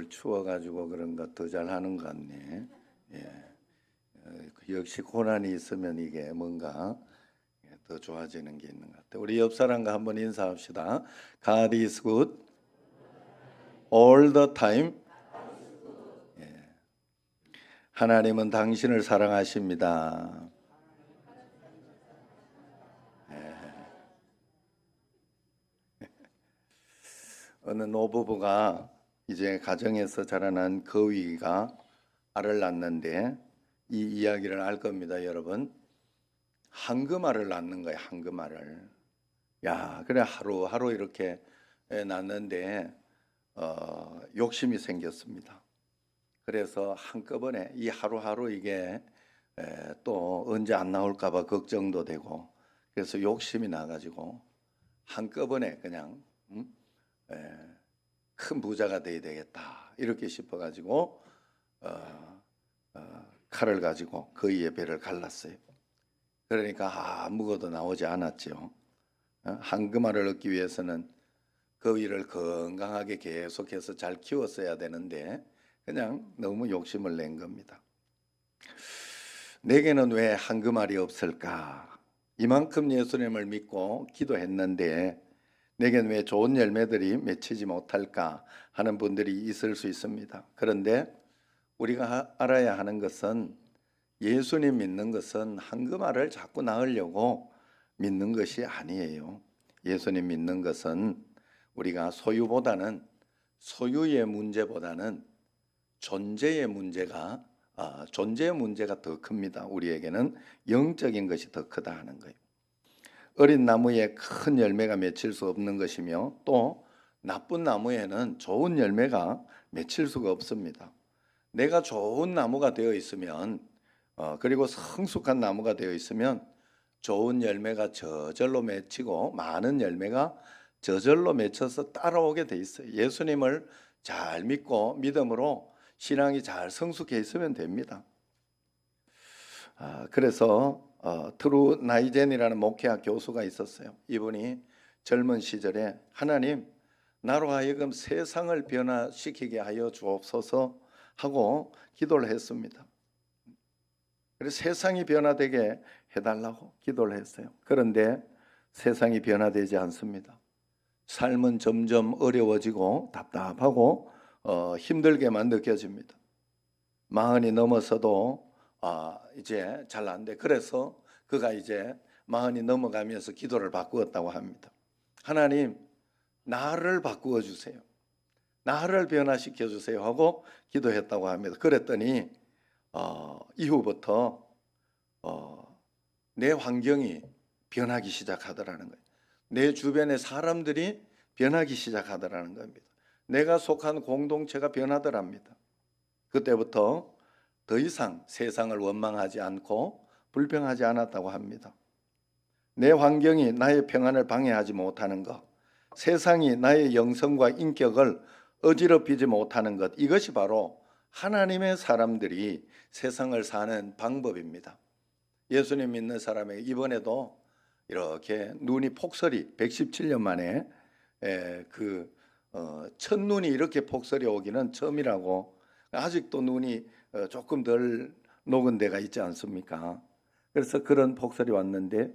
오늘 추워가지고 그런가 더 잘하는 것 같네. 예. 역시 고난이 있으면 이게 뭔가 더 좋아지는 게 있는 것 같아요. 우리 옆 사람과 한번 인사합시다. God is good all the time. 예. 하나님은 당신을 사랑하십니다. 어느 노부부가 이제 가정에서 자라난 거위가 알을 낳는데 이 이야기를 알 겁니다, 여러분. 황금알을 낳는 거예요, 황금알을. 야, 그래 하루하루 이렇게 낳는데 욕심이 생겼습니다. 그래서 한꺼번에 이 하루하루 이게 또 언제 안 나올까 봐 걱정도 되고, 그래서 욕심이 나가지고 한꺼번에 그냥 큰 부자가 돼야 되겠다 이렇게 싶어가지고 칼을 가지고 거위의 배를 갈랐어요. 그러니까 아무것도 나오지 않았죠. 황금알을 얻기 위해서는 거위를 건강하게 계속해서 잘 키웠어야 되는데 그냥 너무 욕심을 낸 겁니다. 내게는 왜 황금알이 없을까? 이만큼 예수님을 믿고 기도했는데 내게는 왜 좋은 열매들이 맺히지 못할까 하는 분들이 있을 수 있습니다. 그런데 우리가 알아야 하는 것은 예수님 믿는 것은 황금알을 자꾸 낳으려고 믿는 것이 아니에요. 예수님 믿는 것은 우리가 소유의 문제보다는 존재의 문제가 더 큽니다. 우리에게는 영적인 것이 더 크다 하는 거예요. 어린 나무에 큰 열매가 맺힐 수 없는 것이며 또 나쁜 나무에는 좋은 열매가 맺힐 수가 없습니다. 내가 좋은 나무가 되어 있으면 그리고 성숙한 나무가 되어 있으면 좋은 열매가 저절로 맺히고 많은 열매가 저절로 맺혀서 따라오게 돼 있어요. 예수님을 잘 믿고 믿음으로 신앙이 잘 성숙해 있으면 됩니다. 그래서 트루 나이젠이라는 목회학 교수가 있었어요. 이분이 젊은 시절에 하나님, 나로 하여금 세상을 변화시키게 하여 주옵소서 하고 기도를 했습니다. 그래서 세상이 변화되게 해달라고 기도를 했어요. 그런데 세상이 변화되지 않습니다. 삶은 점점 어려워지고 답답하고 힘들게만 느껴집니다. 40이 넘어서도 이제 잘 안 돼. 그래서 그가 이제 40이 넘어가면서 기도를 바꾸었다고 합니다. 하나님, 나를 바꾸어 주세요. 나를 변화시켜 주세요 하고 기도했다고 합니다. 그랬더니 이후부터 내 환경이 변하기 시작하더라는 거예요. 내 주변의 사람들이 변하기 시작하더라는 겁니다. 내가 속한 공동체가 변하더랍니다. 그때부터 더 이상 세상을 원망하지 않고 불평하지 않았다고 합니다. 내 환경이 나의 평안을 방해하지 못하는 것, 세상이 나의 영성과 인격을 어지럽히지 못하는 것, 이것이 바로 하나님의 사람들이 세상을 사는 방법입니다. 예수님 믿는 사람에게 이번에도 이렇게 눈이 폭설이 117년 만에 첫눈이 이렇게 폭설이 오기는 처음이라고. 아직도 눈이 조금 덜 녹은 데가 있지 않습니까? 그래서 그런 폭설이 왔는데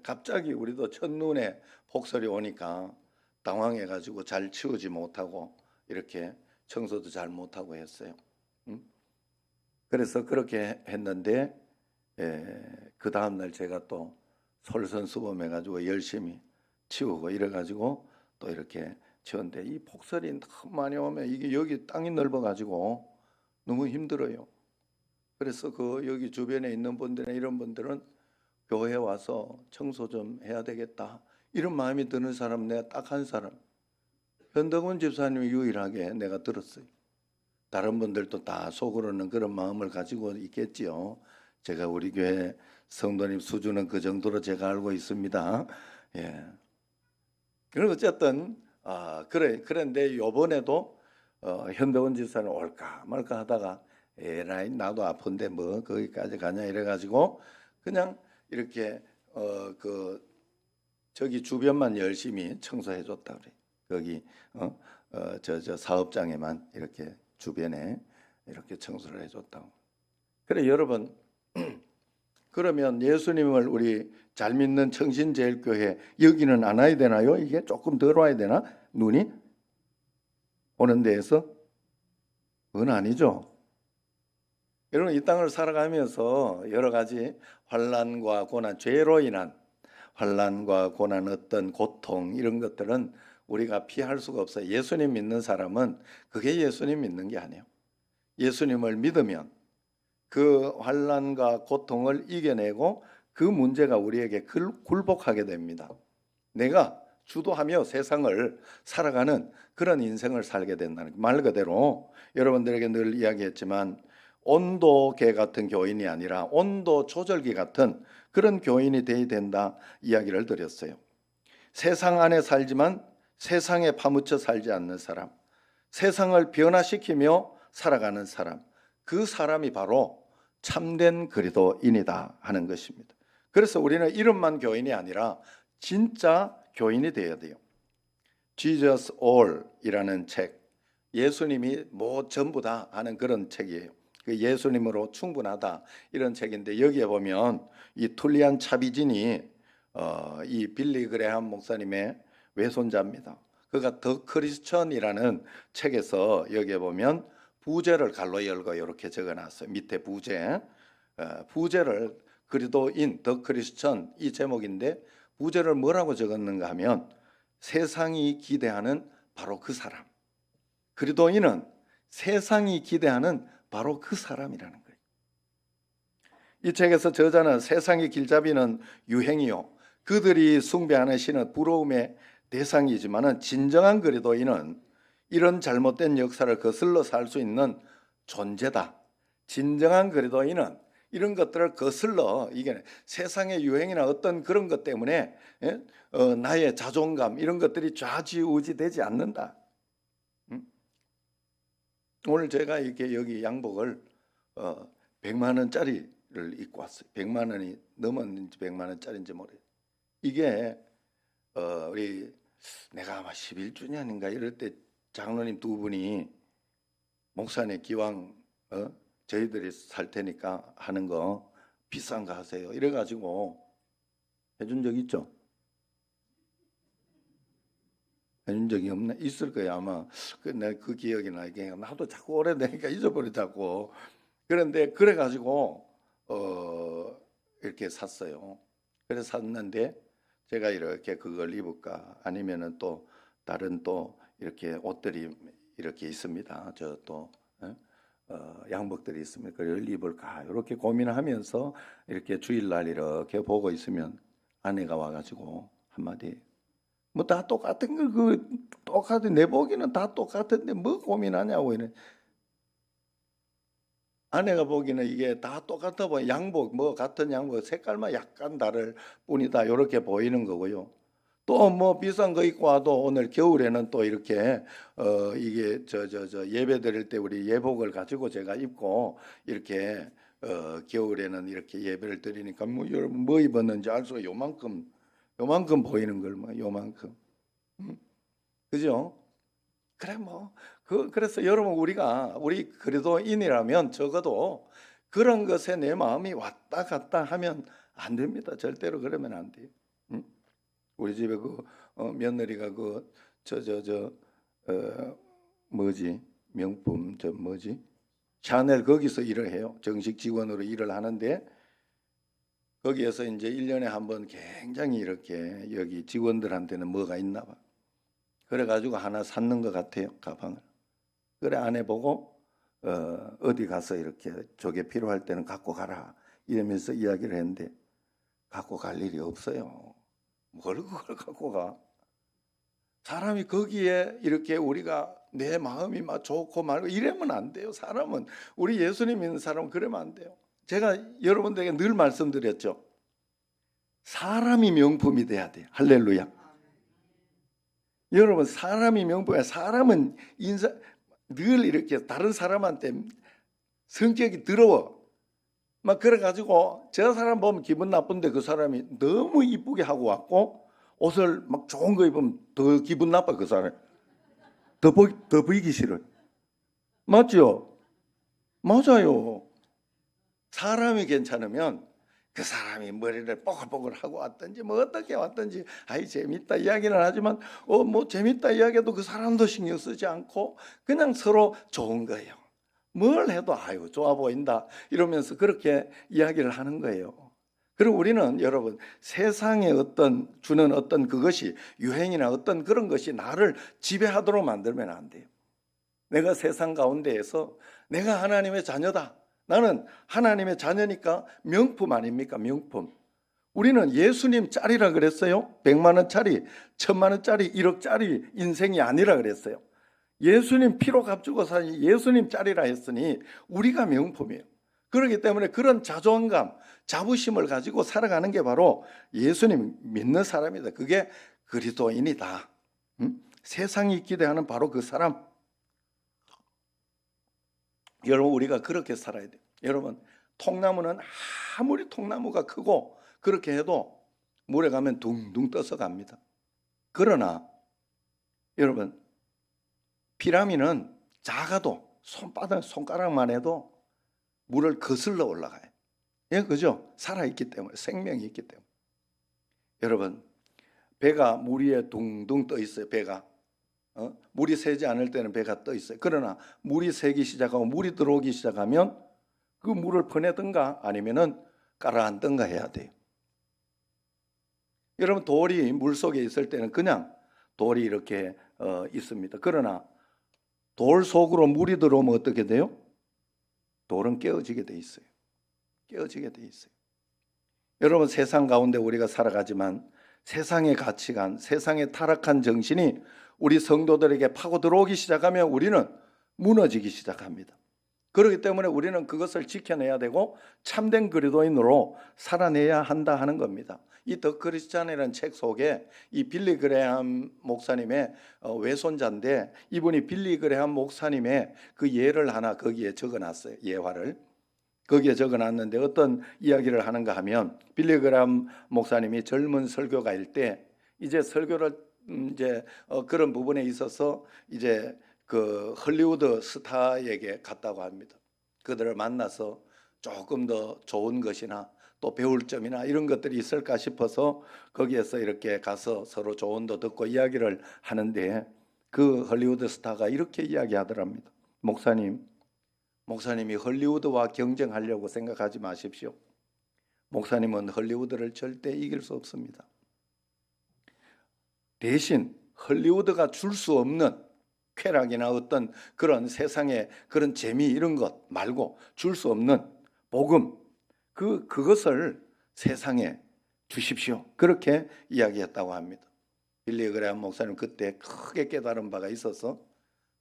갑자기 우리도 첫눈에 폭설이 오니까 당황해가지고 잘 치우지 못하고 이렇게 청소도 잘 못하고 했어요. 그래서 그렇게 했는데 그 다음날 제가 또 솔선수범해가지고 열심히 치우고 이래가지고 또 이렇게 치웠는데 이 폭설이 너무 많이 오면 이게 여기 땅이 넓어가지고 너무 힘들어요. 그래서 여기 주변에 있는 분들이나 이런 분들은 교회에 와서 청소 좀 해야 되겠다 이런 마음이 드는 사람 내가 딱 한 사람, 현덕원 집사님이 유일하게 내가 들었어요. 다른 분들도 다 속으로는 그런 마음을 가지고 있겠지요. 제가 우리 교회 성도님 수준은 그 정도로 제가 알고 있습니다. 예. 그리고 어쨌든 그런데 요번에도 현덕원 집사님 올까 말까 하다가 에라이 나도 아픈데 뭐 거기까지 가냐 이래가지고 그냥 이렇게 저기 주변만 열심히 청소해 줬다 그래. 거기 저 사업장에만 이렇게 주변에 이렇게 청소를 해줬다고. 그래 여러분, 그러면 예수님을 우리 잘 믿는 청신제일교회 여기는 안 와야 되나요? 이게 조금 덜 와야 되나? 눈이 오는 데에서? 그건 아니죠. 여러분, 이 땅을 살아가면서 여러 가지 환난과 고난, 죄로 인한 환난과 고난, 어떤 고통 이런 것들은 우리가 피할 수가 없어요. 예수님 믿는 사람은 그게 예수님 믿는 게 아니에요. 예수님을 믿으면 그 환난과 고통을 이겨내고 그 문제가 우리에게 굴복하게 됩니다. 내가 주도하며 세상을 살아가는 그런 인생을 살게 된다는 말 그대로 여러분들에게 늘 이야기했지만 온도계 같은 교인이 아니라 온도 조절기 같은 그런 교인이 되어야 된다 이야기를 드렸어요. 세상 안에 살지만 세상에 파묻혀 살지 않는 사람, 세상을 변화시키며 살아가는 사람, 그 사람이 바로 참된 그리스도인이다 하는 것입니다. 그래서 우리는 이름만 교인이 아니라 진짜 교인이 되어야 돼요. Jesus All이라는 책, 예수님이 뭐 전부다 하는 그런 책이에요. 그 예수님으로 충분하다 이런 책인데 여기에 보면 이 툴리안 차비진이 이 빌리 그레함 목사님의 외손자입니다. 그가 더 크리스천이라는 책에서 여기에 보면 부제를 갈로 열고 이렇게 적어놨어요. 밑에 부제, 부제를 그리스도인 더 크리스천 이 제목인데 부제를 뭐라고 적었는가 하면 세상이 기대하는 바로 그 사람. 그리스도인은 세상이 기대하는 바로 그 사람이라는 거예요. 이 책에서 저자는 세상의 길잡이는 유행이요, 그들이 숭배하는 신은 부러움의 대상이지만은 진정한 그리스도인은 이런 잘못된 역사를 거슬러 살 수 있는 존재다. 진정한 그리스도인은 이런 것들을 거슬러 이게 세상의 유행이나 어떤 그런 것 때문에 나의 자존감 이런 것들이 좌지우지 되지 않는다. 오늘 제가 이렇게 여기 양복을 100만 원짜리를 입고 왔어요. 100만 원이 넘었는지 100만 원짜리인지 모르겠어요. 이게 우리 내가 아마 11주년인가 이럴 때 장로님 두 분이 목사님 기왕 저희들이 살 테니까 하는 거 비싼 거 하세요 이래가지고 해준 적 있죠? 해준 적이 없나? 있을 거예요 아마. 내가 그 기억이 나게 나도 자꾸 오래되니까 잊어버리자고. 그런데 그래가지고 이렇게 샀어요. 그래서 샀는데 제가 이렇게 그걸 입을까 아니면은 또 다른 또 이렇게 옷들이 이렇게 있습니다. 저 또 양복들이 있습니다. 그걸 입을까 이렇게 고민하면서 이렇게 주일날 이렇게 보고 있으면 아내가 와가지고 한마디, 뭐 다 똑같은 걸 그 똑같은 내복이는 다 똑같은데 뭐 고민하냐고 이래. 아내가 보기는 이게 다 똑같아 보여. 양복 뭐 같은 양복 색깔만 약간 다를 뿐이다 이렇게 보이는 거고요. 또 뭐 비싼 거 입고 와도 오늘 겨울에는 또 이렇게 이게 저 예배 드릴 때 우리 예복을 가지고 제가 입고 이렇게 겨울에는 이렇게 예배를 드리니까 뭐 여러분 뭐 입었는지 알 수가 요만큼 보이는 걸 뭐 요만큼. 그죠? 그래 뭐 그래서 여러분 우리 그리스도인이라면 적어도 그런 것에 내 마음이 왔다 갔다 하면 안 됩니다. 절대로 그러면 안 돼요. 우리 집에 그 며느리가 그 뭐지 명품 뭐지 샤넬 거기서 일을 해요. 정식 직원으로 일을 하는데 거기에서 이제 1년에 한 번 굉장히 이렇게 여기 직원들한테는 뭐가 있나 봐. 그래가지고 하나 샀는 것 같아요, 가방을. 그래 아내 보고 어디 가서 이렇게 저게 필요할 때는 갖고 가라 이러면서 이야기를 했는데 갖고 갈 일이 없어요. 뭘 그걸 갖고 가? 사람이 거기에 이렇게 우리가 내 마음이 막 좋고 말고 이러면 안 돼요. 사람은 우리 예수님 믿는 사람은 그러면 안 돼요. 제가 여러분들에게 늘 말씀드렸죠. 사람이 명품이 돼야 돼요. 할렐루야. 여러분 사람이 명품이야. 사람은 늘 이렇게 다른 사람한테 성격이 더러워. 막 그래가지고 저 사람 보면 기분 나쁜데 그 사람이 너무 이쁘게 하고 왔고 옷을 막 좋은 거 입으면 더 기분 나빠 그 사람. 더 보이기 싫어요. 맞죠? 맞아요. 사람이 괜찮으면 그 사람이 머리를 뽀글뽀글하고 왔든지 뭐 어떻게 왔든지 아이 재밌다 이야기는 하지만 뭐 재밌다 이야기해도 그 사람도 신경 쓰지 않고 그냥 서로 좋은 거예요. 뭘 해도 아유 좋아 보인다 이러면서 그렇게 이야기를 하는 거예요. 그리고 우리는 여러분 세상에 주는 어떤 그것이 유행이나 어떤 그런 것이 나를 지배하도록 만들면 안 돼요. 내가 세상 가운데에서 내가 하나님의 자녀다. 나는 하나님의 자녀니까 명품 아닙니까? 명품. 우리는 예수님 짤이라 그랬어요. 100만 원짜리, 1000만 원짜리, 1억짜리 인생이 아니라 그랬어요. 예수님 피로 값주고 사니 예수님 짤이라 했으니 우리가 명품이에요. 그렇기 때문에 그런 자존감, 자부심을 가지고 살아가는 게 바로 예수님 믿는 사람이다. 그게 그리스도인이다. 세상이 기대하는 바로 그 사람. 여러분 우리가 그렇게 살아야 돼요. 여러분 통나무는 아무리 통나무가 크고 그렇게 해도 물에 가면 둥둥 떠서 갑니다. 그러나 여러분 피라미는 작아도 손가락만 해도 물을 거슬러 올라가요. 예, 그죠? 살아있기 때문에, 생명이 있기 때문에. 여러분 배가 물 위에 둥둥 떠 있어요. 배가 물이 새지 않을 때는 배가 떠 있어요. 그러나 물이 새기 시작하고 물이 들어오기 시작하면 그 물을 퍼내든가 아니면은 깔아앉든가 해야 돼요. 여러분 돌이 물 속에 있을 때는 그냥 돌이 이렇게 있습니다. 그러나 돌 속으로 물이 들어오면 어떻게 돼요? 돌은 깨어지게 돼 있어요. 깨어지게 돼 있어요. 여러분 세상 가운데 우리가 살아가지만 세상의 가치관, 세상의 타락한 정신이 우리 성도들에게 파고 들어오기 시작하면 우리는 무너지기 시작합니다. 그렇기 때문에 우리는 그것을 지켜내야 되고 참된 그리스도인으로 살아내야 한다 하는 겁니다. 이 더 크리스찬이라는 책 속에 이 빌리 그레함 목사님의 외손자인데 이분이 빌리 그레함 목사님의 그 예를 하나 거기에 적어놨어요. 예화를. 거기에 적어놨는데 어떤 이야기를 하는가 하면 빌리 그레함 목사님이 젊은 설교가일 때 이제 설교를 그런 부분에 있어서 이제 그 헐리우드 스타에게 갔다고 합니다. 그들을 만나서 조금 더 좋은 것이나 또 배울 점이나 이런 것들이 있을까 싶어서 거기에서 이렇게 가서 서로 조언도 듣고 이야기를 하는데 그 헐리우드 스타가 이렇게 이야기하더랍니다. 목사님이 헐리우드와 경쟁하려고 생각하지 마십시오. 목사님은 헐리우드를 절대 이길 수 없습니다. 대신 헐리우드가 줄 수 없는 쾌락이나 어떤 그런 세상의 그런 재미 이런 것 말고 줄 수 없는 복음 그것을 세상에 주십시오. 그렇게 이야기했다고 합니다. 빌리 그레함 목사님 그때 크게 깨달은 바가 있어서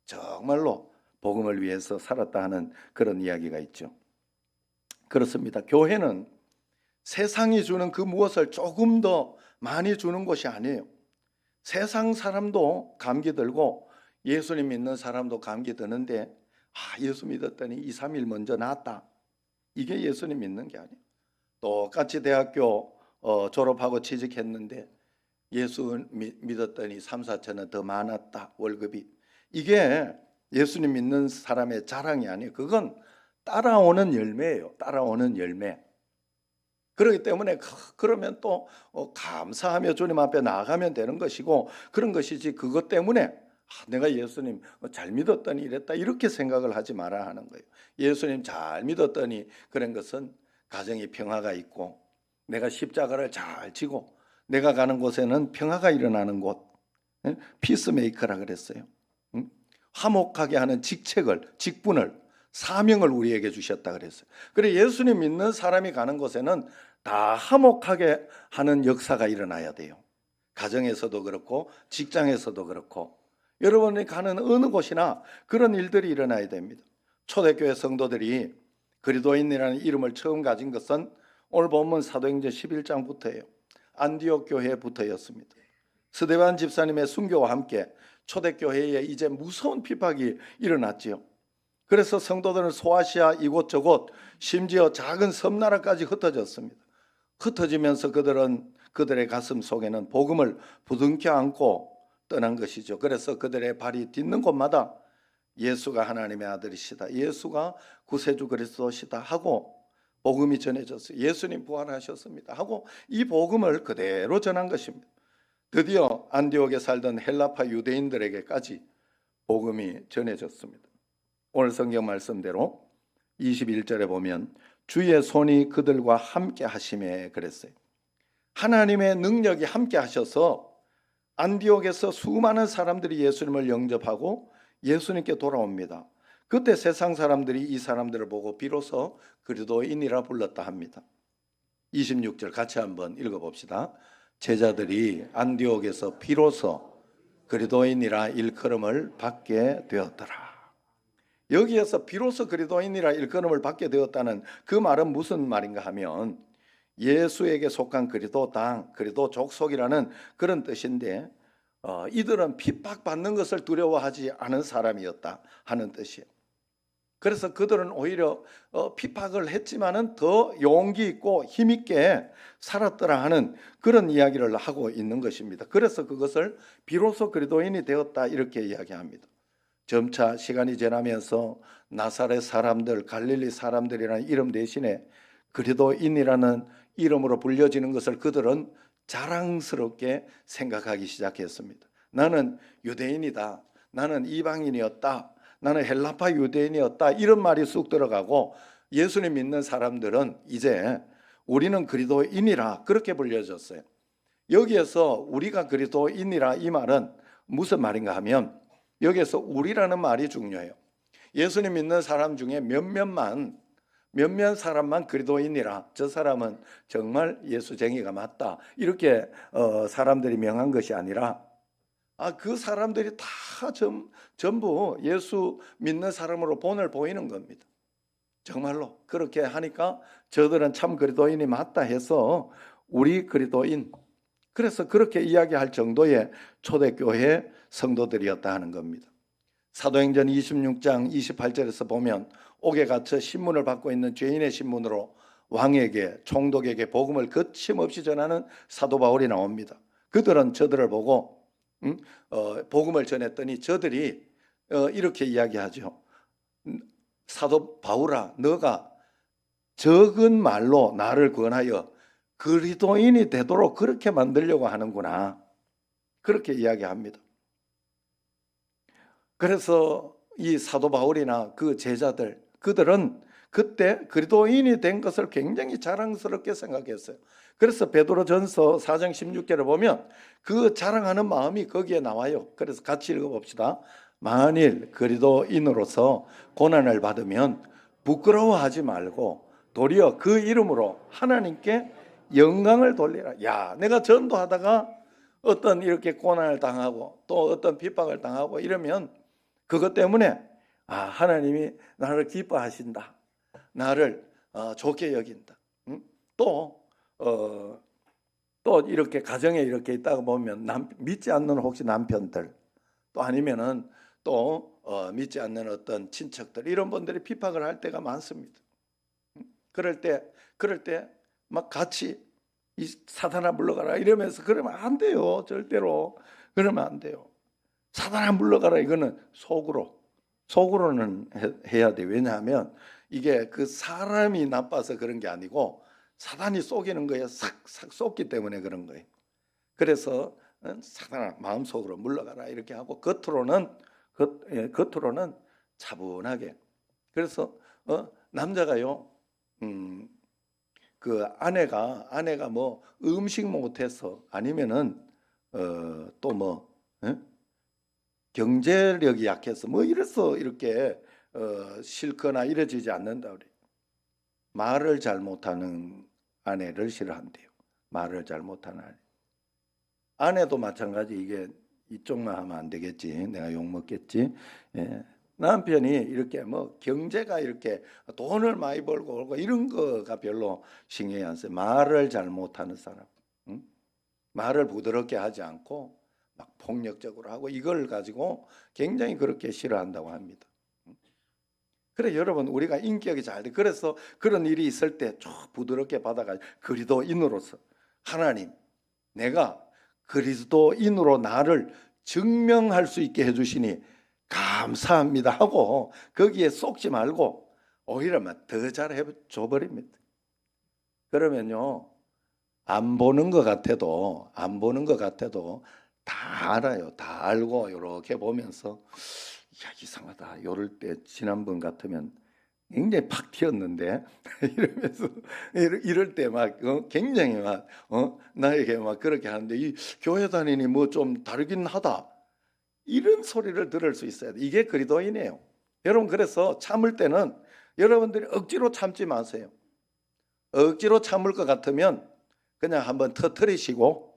정말로 복음을 위해서 살았다 하는 그런 이야기가 있죠. 그렇습니다. 교회는 세상이 주는 그 무엇을 조금 더 많이 주는 것이 아니에요. 세상 사람도 감기 들고 예수님 믿는 사람도 감기 드는데 예수 믿었더니 2, 3일 먼저 낫다. 이게 예수님 믿는 게 아니에요. 똑같이 대학교 졸업하고 취직했는데 예수 믿었더니 3, 4천원 더 많았다. 월급이. 이게 예수님 믿는 사람의 자랑이 아니에요. 그건 따라오는 열매예요. 따라오는 열매. 그렇기 때문에 그러면 또 감사하며 주님 앞에 나아가면 되는 것이고 그런 것이지 그것 때문에 내가 예수님 잘 믿었더니 이랬다 이렇게 생각을 하지 말아야 하는 거예요. 예수님 잘 믿었더니 그런 것은 가정에 평화가 있고 내가 십자가를 잘 지고 내가 가는 곳에는 평화가 일어나는 곳 피스메이커라 그랬어요. 화목하게 하는 직분을 사명을 우리에게 주셨다 그랬어요. 그래 예수님 믿는 사람이 가는 곳에는 다 화목하게 하는 역사가 일어나야 돼요. 가정에서도 그렇고 직장에서도 그렇고 여러분이 가는 어느 곳이나 그런 일들이 일어나야 됩니다. 초대교회 성도들이 그리스도인이라는 이름을 처음 가진 것은 오늘 본문 사도행전 11장부터예요. 안디옥 교회부터였습니다. 스데반 집사님의 순교와 함께 초대교회에 이제 무서운 핍박이 일어났지요. 그래서 성도들은 소아시아 이곳저곳 심지어 작은 섬나라까지 흩어졌습니다. 흩어지면서 그들은 그들의 가슴 속에는 복음을 부둥켜 안고 떠난 것이죠. 그래서 그들의 발이 딛는 곳마다 예수가 하나님의 아들이시다, 예수가 구세주 그리스도시다 하고 복음이 전해졌어요. 예수님 부활하셨습니다 하고 이 복음을 그대로 전한 것입니다. 드디어 안디옥에 살던 헬라파 유대인들에게까지 복음이 전해졌습니다. 오늘 성경 말씀대로 21절에 보면 주의 손이 그들과 함께 하심에 그랬어요. 하나님의 능력이 함께 하셔서 안디옥에서 수많은 사람들이 예수님을 영접하고 예수님께 돌아옵니다. 그때 세상 사람들이 이 사람들을 보고 비로소 그리스도인이라 불렀다 합니다. 26절 같이 한번 읽어봅시다. 제자들이 안디옥에서 비로소 그리스도인이라 일컬음을 받게 되었더라. 여기에서 비로소 그리스도인이라 일컬음을 받게 되었다는 그 말은 무슨 말인가 하면 예수에게 속한 그리스도 당, 그리스도 족속이라는 그런 뜻인데 이들은 핍박받는 것을 두려워하지 않은 사람이었다 하는 뜻이에요. 그래서 그들은 오히려 핍박을 했지만은 더 용기 있고 힘 있게 살았더라 하는 그런 이야기를 하고 있는 것입니다. 그래서 그것을 비로소 그리스도인이 되었다 이렇게 이야기합니다. 점차 시간이 지나면서 나사렛 사람들, 갈릴리 사람들이라는 이름 대신에 그리스도인이라는 이름으로 불려지는 것을 그들은 자랑스럽게 생각하기 시작했습니다. 나는 유대인이다, 나는 이방인이었다, 나는 헬라파 유대인이었다, 이런 말이 쑥 들어가고 예수님 믿는 사람들은 이제 우리는 그리스도인이라 그렇게 불려졌어요. 여기에서 우리가 그리스도인이라 이 말은 무슨 말인가 하면 여기에서 우리라는 말이 중요해요. 예수님 믿는 사람 중에 몇몇 사람만 그리스도인이라, 저 사람은 정말 예수쟁이가 맞다, 이렇게 사람들이 명한 것이 아니라 그 사람들이 다 전부 예수 믿는 사람으로 본을 보이는 겁니다. 정말로 그렇게 하니까 저들은 참 그리스도인이 맞다 해서 우리 그리스도인, 그래서 그렇게 이야기할 정도의 초대교회 성도들이었다 하는 겁니다. 사도행전 26장 28절에서 보면 옥에 갇혀 신문을 받고 있는 죄인의 신문으로 왕에게, 총독에게 복음을 거침없이 전하는 사도 바울이 나옵니다. 그들은 저들을 보고 복음을 전했더니 저들이 이렇게 이야기하죠. 사도 바울아, 너가 적은 말로 나를 권하여 그리스도인이 되도록 그렇게 만들려고 하는구나, 그렇게 이야기합니다. 그래서 이 사도 바울이나 그 제자들, 그들은 그때 그리스도인이 된 것을 굉장히 자랑스럽게 생각했어요. 그래서 베드로전서 4장 16절을 보면 그 자랑하는 마음이 거기에 나와요. 그래서 같이 읽어봅시다. 만일 그리스도인으로서 고난을 받으면 부끄러워하지 말고 도리어 그 이름으로 하나님께 영광을 돌리라. 야, 내가 전도하다가 어떤 이렇게 고난을 당하고 또 어떤 핍박을 당하고 이러면 그것 때문에 하나님이 나를 기뻐하신다, 나를 좋게 여긴다. 또 이렇게 가정에 이렇게 있다가 보면 믿지 않는 혹시 남편들, 또 아니면은 또 믿지 않는 어떤 친척들, 이런 분들이 핍박을 할 때가 많습니다. 그럴 때 막 같이 이 사단아 물러가라 이러면서 그러면 안 돼요. 절대로 그러면 안 돼요. 사단아 물러가라, 이거는 속으로는 해야 돼. 왜냐하면 이게 그 사람이 나빠서 그런 게 아니고 사단이 속이는 거에 싹싹 속기 때문에 그런 거예요. 그래서 사단아 마음속으로 물러가라 이렇게 하고 겉으로는 차분하게. 그래서 남자가요, 그 아내가 뭐 음식 못해서 아니면은 또 뭐 경제력이 약해서 뭐 이래서 이렇게 싫거나 이래지지 않는다 그래. 말을 잘못하는 아내를 싫어한대요. 말을 잘못하는 아내. 아내도 마찬가지. 이게 이쪽만 하면 안 되겠지, 내가 욕 먹겠지. 예. 남편이 이렇게 뭐 경제가 이렇게 돈을 많이 벌고 이런 거가 별로 신경이 안 써요. 말을 잘못하는 사람, 말을 부드럽게 하지 않고 막 폭력적으로 하고 이걸 가지고 굉장히 그렇게 싫어한다고 합니다. 그래 여러분, 우리가 인격이 잘 돼. 그래서 그런 일이 있을 때 쭉 부드럽게 받아가지고 그리스도인으로서 하나님, 내가 그리스도인으로 나를 증명할 수 있게 해주시니 감사합니다 하고 거기에 속지 말고 오히려 더 잘해 줘버립니다. 그러면요, 안 보는 것 같아도 다 알아요. 다 알고 이렇게 보면서 야, 이상하다. 이럴 때 지난번 같으면 굉장히 팍 튀었는데 이러면서 이럴 때 막 굉장히 막 나에게 막 그렇게 하는데 이 교회 다니니 뭐 좀 다르긴 하다. 이런 소리를 들을 수 있어야 돼. 이게 그리스도인이에요. 여러분, 그래서 참을 때는 여러분들이 억지로 참지 마세요. 억지로 참을 것 같으면 그냥 한번 터뜨리시고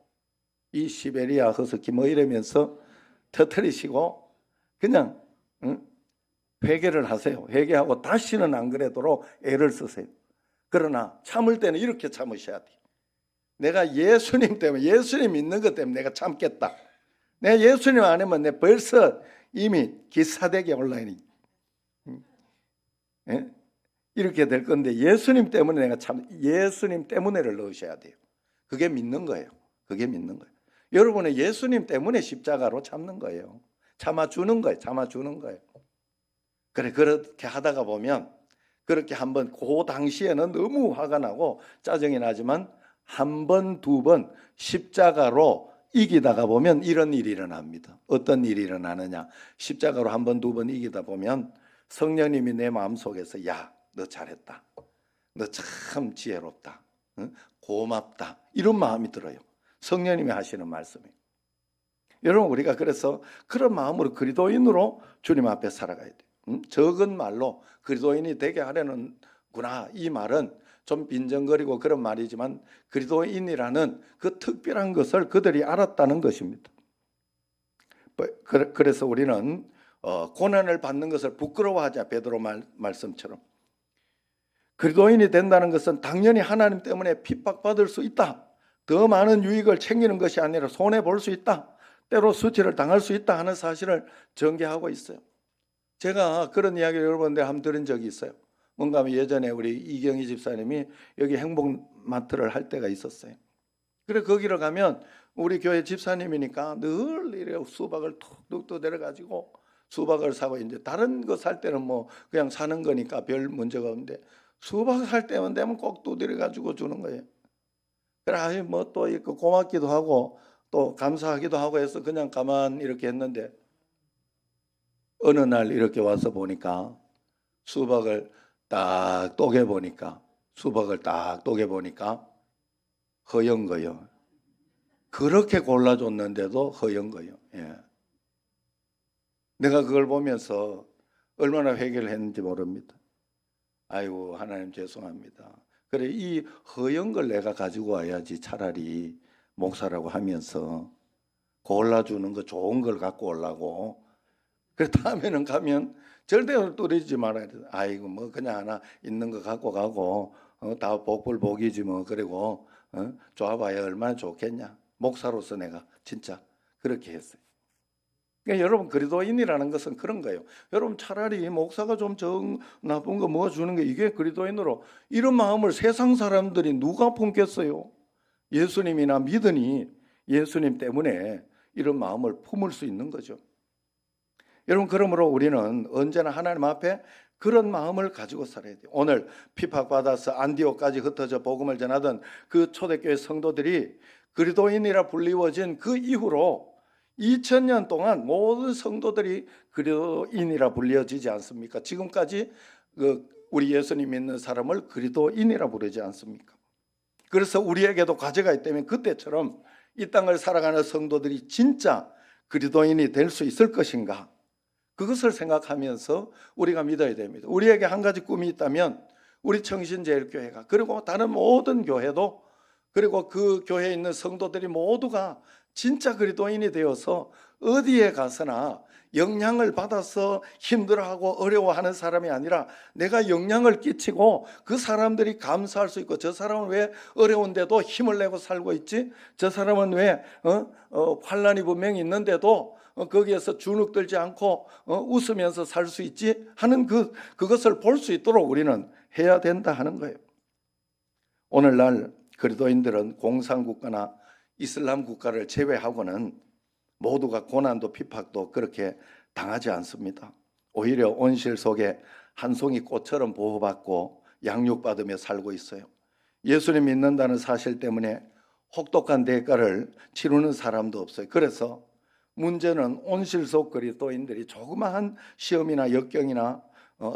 이 시베리아 허스키 뭐 이러면서 터뜨리시고 그냥 회개를 하세요. 회개하고 다시는 안 그러도록 애를 쓰세요. 그러나 참을 때는 이렇게 참으셔야 돼. 내가 예수님 때문에, 예수님 믿는 것 때문에 내가 참겠다. 내가 예수님 안 하면 내 벌써 이미 기사대기에 올라있니. 이렇게 될 건데 예수님 때문에 내가 예수님 때문에를 넣으셔야 돼요. 그게 믿는 거예요. 그게 믿는 거예요. 여러분은 예수님 때문에 십자가로 참는 거예요. 참아주는 거예요. 참아주는 거예요. 그래, 그렇게 하다가 보면 그렇게 한번 그 당시에는 너무 화가 나고 짜증이 나지만 한 번, 두 번 십자가로 이기다가 보면 이런 일이 일어납니다. 어떤 일이 일어나느냐? 십자가로 한 번, 두 번 이기다 보면 성령님이 내 마음속에서 야, 너 잘했다. 너 참 지혜롭다. 고맙다. 이런 마음이 들어요. 성령님이 하시는 말씀이에요. 여러분, 우리가 그래서 그런 마음으로 그리스도인으로 주님 앞에 살아가야 돼요. 적은 말로 그리스도인이 되게 하려는구나. 이 말은 좀 빈정거리고 그런 말이지만 그리스도인이라는 그 특별한 것을 그들이 알았다는 것입니다. 그래서 우리는 고난을 받는 것을 부끄러워하자. 베드로 말씀처럼 그리스도인이 된다는 것은 당연히 하나님 때문에 핍박받을 수 있다. 더 많은 유익을 챙기는 것이 아니라 손해볼 수 있다. 때로 수치를 당할 수 있다 하는 사실을 전개하고 있어요. 제가 그런 이야기를 여러분들 한번 들은 적이 있어요. 뭔가 예전에 우리 이경희 집사님이 여기 행복마트를 할 때가 있었어요. 그래 거기를 가면 우리 교회 집사님이니까 늘 이래 수박을 툭툭 떠들어가지고 수박을 사고 이제 다른 거 살 때는 뭐 그냥 사는 거니까 별 문제가 없는데 수박 살 때만 되면 꼭 두드려가지고 주는 거예요. 그래 뭐 또 고맙기도 하고 또 감사하기도 하고 해서 그냥 가만 이렇게 했는데 어느 날 이렇게 와서 보니까 수박을 딱 쪼개보니까 허연 거요. 그렇게 골라줬는데도 허연 거요. 예. 내가 그걸 보면서 얼마나 회개를 했는지 모릅니다. 아이고 하나님 죄송합니다. 그래 이 허연 걸 내가 가지고 와야지 차라리 목사라고 하면서 골라주는 거 좋은 걸 갖고 오려고. 그래 다음에는 가면 절대로 뚜리지 말아야 돼. 아이고 뭐 그냥 하나 있는 거 갖고 가고 다 복불복이지 뭐. 그리고 좋아봐야 얼마나 좋겠냐. 목사로서 내가 진짜 그렇게 했어요. 그러니까 여러분 그리스도인이라는 것은 그런 거예요. 여러분 차라리 목사가 좀 나쁜 거 뭐 주는 게 이게 그리스도인으로 이런 마음을 세상 사람들이 누가 품겠어요. 예수님이나 믿으니 예수님 때문에 이런 마음을 품을 수 있는 거죠. 여러분 그러므로 우리는 언제나 하나님 앞에 그런 마음을 가지고 살아야 돼요. 오늘 핍박받아서 안디옥까지 흩어져 복음을 전하던 그 초대교회 성도들이 그리스도인이라 불리워진 그 이후로 2000년 동안 모든 성도들이 그리스도인이라 불려지지 않습니까? 지금까지 우리 예수님 믿는 사람을 그리스도인이라 부르지 않습니까? 그래서 우리에게도 과제가 있다면 그때처럼 이 땅을 살아가는 성도들이 진짜 그리스도인이 될 수 있을 것인가? 그것을 생각하면서 우리가 믿어야 됩니다. 우리에게 한 가지 꿈이 있다면 우리 청신제일교회가 그리고 다른 모든 교회도 그리고 그 교회에 있는 성도들이 모두가 진짜 그리스도인이 되어서 어디에 가서나 영향을 받아서 힘들어하고 어려워하는 사람이 아니라 내가 영향을 끼치고 그 사람들이 감사할 수 있고 저 사람은 왜 어려운데도 힘을 내고 살고 있지? 저 사람은 왜 환난이 분명히 있는데도 거기에서 주눅들지 않고 웃으면서 살 수 있지? 하는 그것을 볼 수 있도록 우리는 해야 된다 하는 거예요. 오늘날 그리스도인들은 공산국가나 이슬람 국가를 제외하고는 모두가 고난도 핍박도 그렇게 당하지 않습니다. 오히려 온실 속에 한 송이 꽃처럼 보호받고 양육받으며 살고 있어요. 예수님 믿는다는 사실 때문에 혹독한 대가를 치르는 사람도 없어요. 그래서 문제는 온실 속 그리스도인들이 조그마한 시험이나 역경이나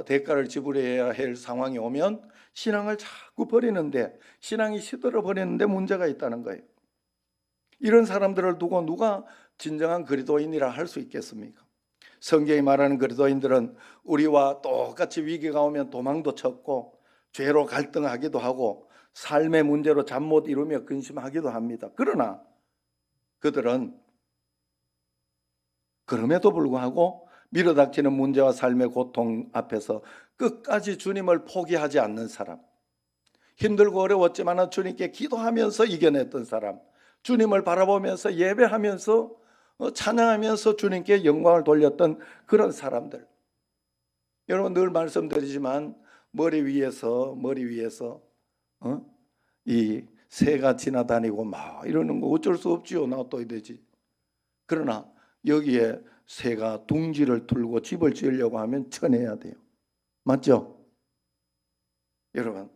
대가를 지불해야 할 상황이 오면 신앙을 자꾸 버리는데, 신앙이 시들어 버리는데 문제가 있다는 거예요. 이런 사람들을 두고 누가 진정한 그리스도인이라 할 수 있겠습니까? 성경이 말하는 그리스도인들은 우리와 똑같이 위기가 오면 도망도 쳤고 죄로 갈등하기도 하고 삶의 문제로 잠 못 이루며 근심하기도 합니다. 그러나 그들은 그럼에도 불구하고 밀어닥치는 문제와 삶의 고통 앞에서 끝까지 주님을 포기하지 않는 사람, 힘들고 어려웠지만 주님께 기도하면서 이겨냈던 사람, 주님을 바라보면서 예배하면서 찬양하면서 주님께 영광을 돌렸던 그런 사람들. 여러분, 늘 말씀드리지만 머리 위에서 이 새가 지나다니고 막 이러는 거 어쩔 수 없지요. 놔둬야 되지. 그러나 여기에 새가 둥지를 틀고 집을 지으려고 하면 쳐내야 돼요. 맞죠? 여러분,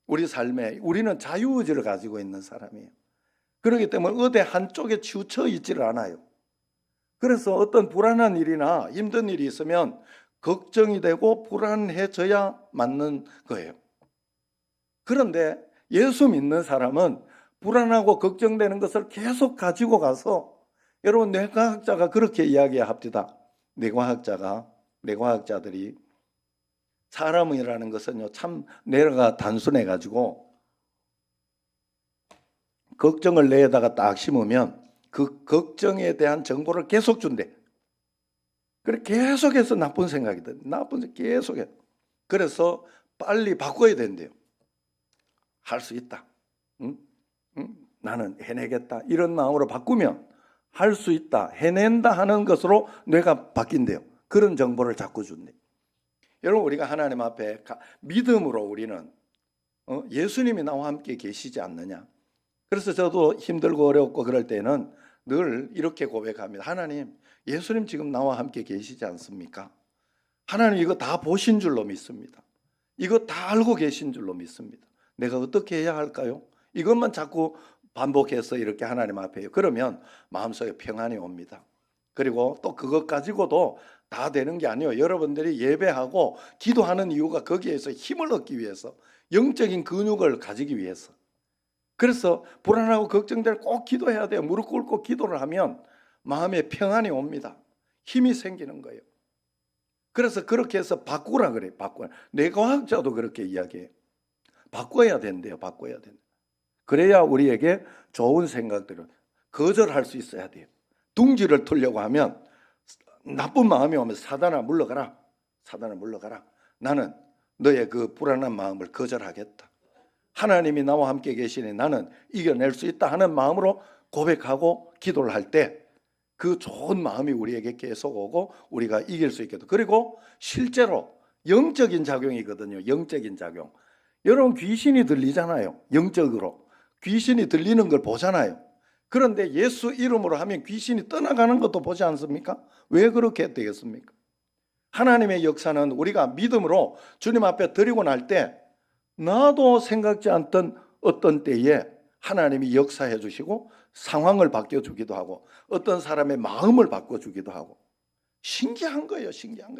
우리 삶에 우리는 자유의지를 가지고 있는 사람이에요. 그렇기 때문에 어디 한쪽에 치우쳐 있지를 않아요. 그래서 어떤 불안한 일이나 힘든 일이 있으면 걱정이 되고 불안해져야 맞는 거예요. 그런데 예수 믿는 사람은 불안하고 걱정되는 것을 계속 가지고 가서, 여러분, 뇌과학자가 그렇게 이야기합니다. 뇌과학자들이 사람이라는 것은요, 참 뇌가 단순해 가지고 걱정을 뇌에다가 딱 심으면 그 걱정에 대한 정보를 계속 준대. 그래, 계속해서 나쁜 생각이 돼. 계속해. 그래서 빨리 바꿔야 된대요. 할 수 있다. 나는 해내겠다. 이런 마음으로 바꾸면 할 수 있다, 해낸다 하는 것으로 뇌가 바뀐대요. 그런 정보를 자꾸 준대. 여러분, 우리가 하나님 앞에 믿음으로 우리는 예수님이 나와 함께 계시지 않느냐. 그래서 저도 힘들고 어렵고 그럴 때는 늘 이렇게 고백합니다. 하나님, 예수님 지금 나와 함께 계시지 않습니까? 하나님 이거 다 보신 줄로 믿습니다. 이거 다 알고 계신 줄로 믿습니다. 내가 어떻게 해야 할까요? 이것만 자꾸 반복해서 이렇게 하나님 앞에 해요. 그러면 마음속에 평안이 옵니다. 그리고 또 그것 가지고도 다 되는 게 아니에요. 여러분들이 예배하고 기도하는 이유가 거기에서 힘을 얻기 위해서, 영적인 근육을 가지기 위해서. 그래서 불안하고 걱정될 꼭 기도해야 돼요. 무릎 꿇고 기도를 하면 마음에 평안이 옵니다. 힘이 생기는 거예요. 그래서 그렇게 해서 바꾸라 그래요. 뇌과학자도 그렇게 이야기해요. 바꿔야 된대요. 그래야 우리에게 좋은 생각들을 거절할 수 있어야 돼요. 둥지를 틀려고 하면 나쁜 마음이 오면 사단아 물러가라. 나는 너의 그 불안한 마음을 거절하겠다. 하나님이 나와 함께 계시니 나는 이겨낼 수 있다 하는 마음으로 고백하고 기도를 할 때 그 좋은 마음이 우리에게 계속 오고 우리가 이길 수 있겠다. 그리고 실제로 영적인 작용이거든요. 영적인 작용. 여러분, 귀신이 들리잖아요. 영적으로 귀신이 들리는 걸 보잖아요. 그런데 예수 이름으로 하면 귀신이 떠나가는 것도 보지 않습니까? 왜 그렇게 되겠습니까? 하나님의 역사는 우리가 믿음으로 주님 앞에 드리고 날 때 나도 생각지 않던 어떤 때에 하나님이 역사해 주시고 상황을 바꿔주기도 하고 어떤 사람의 마음을 바꿔주기도 하고, 신기한 거예요.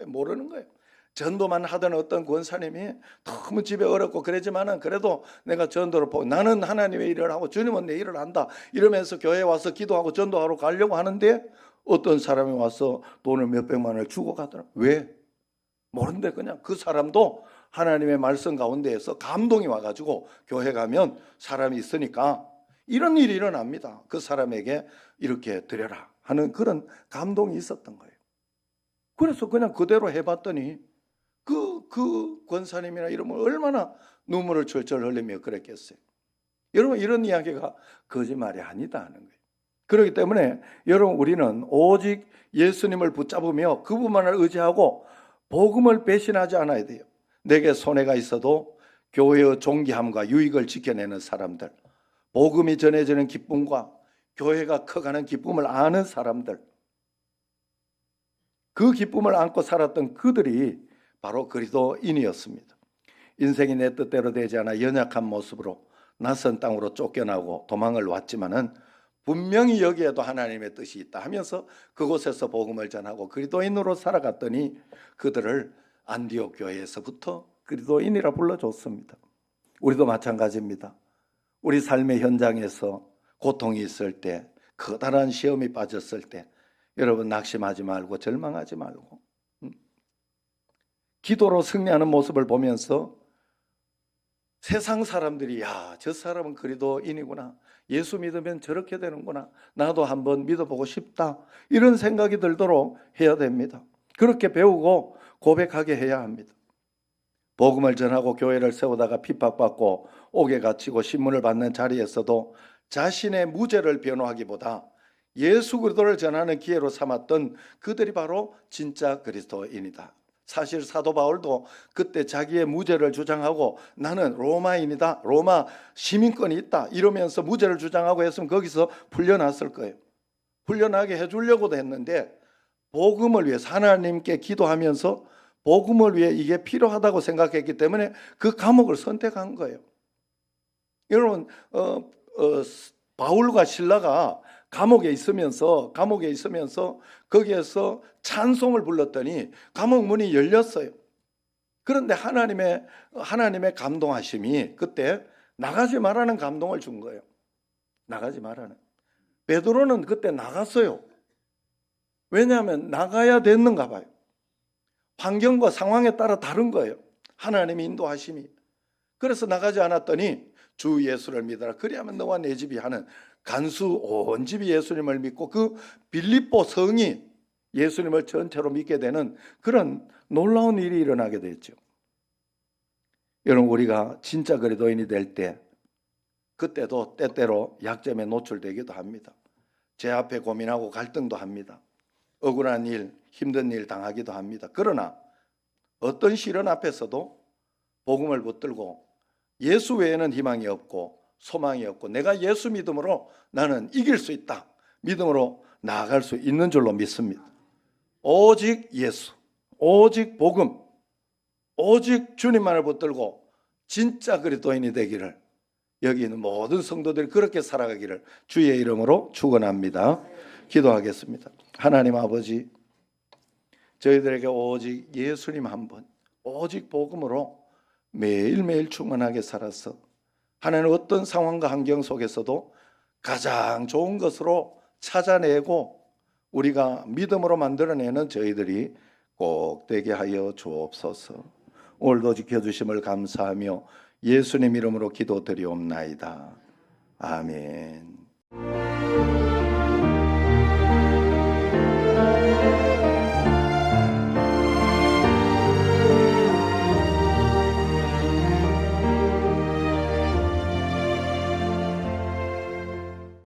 모르는 거예요. 전도만 하던 어떤 권사님이 너무 집에 어렵고 그러지만은 그래도 내가 전도를 보고 나는 하나님의 일을 하고 주님은 내 일을 한다 이러면서 교회에 와서 기도하고 전도하러 가려고 하는데 어떤 사람이 와서 돈을 몇백만 원을 주고 가더라. 왜? 모르는데 그냥 그 사람도 하나님의 말씀 가운데에서 감동이 와가지고 교회 가면 사람이 있으니까 이런 일이 일어납니다. 그 사람에게 이렇게 드려라 하는 그런 감동이 있었던 거예요. 그래서 그냥 그대로 해봤더니 그 권사님이나 이러면 얼마나 눈물을 철철 흘리며 그랬겠어요. 여러분, 이런 이야기가 거짓말이 아니다 하는 거예요. 그렇기 때문에 여러분, 우리는 오직 예수님을 붙잡으며 그분만을 의지하고 복음을 배신하지 않아야 돼요. 내게 손해가 있어도 교회의 존귀함과 유익을 지켜내는 사람들, 복음이 전해지는 기쁨과 교회가 커가는 기쁨을 아는 사람들, 그 기쁨을 안고 살았던 그들이 바로 그리스도인이었습니다. 인생이 내 뜻대로 되지 않아 연약한 모습으로 낯선 땅으로 쫓겨나고 도망을 왔지만은 분명히 여기에도 하나님의 뜻이 있다 하면서 그곳에서 복음을 전하고 그리스도인으로 살아갔더니 그들을 안디옥 교회에서부터 그리스도인이라 불러줬습니다. 우리도 마찬가지입니다. 우리 삶의 현장에서 고통이 있을 때, 커다란 시험이 빠졌을 때 여러분 낙심하지 말고 절망하지 말고 기도로 승리하는 모습을 보면서 세상 사람들이 야, 저 사람은 그리스도인이구나, 예수 믿으면 저렇게 되는구나, 나도 한번 믿어보고 싶다, 이런 생각이 들도록 해야 됩니다. 그렇게 배우고 고백하게 해야 합니다. 복음을 전하고 교회를 세우다가 핍박받고 옥에 갇히고 신문을 받는 자리에서도 자신의 무죄를 변호하기보다 예수 그리스도를 전하는 기회로 삼았던 그들이 바로 진짜 그리스도인이다. 사실 사도 바울도 그때 자기의 무죄를 주장하고 나는 로마인이다, 로마 시민권이 있다 이러면서 무죄를 주장하고 했으면 거기서 풀려났을 거예요. 풀려나게 해주려고도 했는데 복음을 위해서 하나님께 기도하면서 복음을 위해 이게 필요하다고 생각했기 때문에 그 감옥을 선택한 거예요. 여러분 바울과 실라가 감옥에 있으면서 거기에서 찬송을 불렀더니 감옥 문이 열렸어요. 그런데 하나님의 감동하심이 그때 나가지 말라는 감동을 준 거예요. 나가지 말라는. 베드로는 그때 나갔어요. 왜냐하면 나가야 됐는가 봐요. 환경과 상황에 따라 다른 거예요. 하나님의 인도하심이. 그래서 나가지 않았더니 주 예수를 믿어라, 그리하면 너와 내 집이 하는 간수 온 집이 예수님을 믿고 그 빌립보 성이 예수님을 전체로 믿게 되는 그런 놀라운 일이 일어나게 됐죠. 여러분 우리가 진짜 그리스도인이 될 때 그때도 때때로 약점에 노출되기도 합니다. 제 앞에 고민하고 갈등도 합니다. 억울한 일, 힘든 일 당하기도 합니다. 그러나 어떤 시련 앞에서도 복음을 붙들고 예수 외에는 희망이 없고 소망이 없고 내가 예수 믿음으로 나는 이길 수 있다, 믿음으로 나아갈 수 있는 줄로 믿습니다. 오직 예수, 오직 복음, 오직 주님만을 붙들고 진짜 그리스도인이 되기를, 여기 있는 모든 성도들이 그렇게 살아가기를 주의 이름으로 축원합니다. 기도하겠습니다. 하나님 아버지, 저희들에게 오직 예수님 한 분, 오직 복음으로 매일매일 충만하게 살아서 하나님 어떤 상황과 환경 속에서도 가장 좋은 것으로 찾아내고 우리가 믿음으로 만들어내는 저희들이 꼭 되게 하여 주옵소서. 오늘도 지켜주심을 감사하며 예수님 이름으로 기도드리옵나이다. 아멘.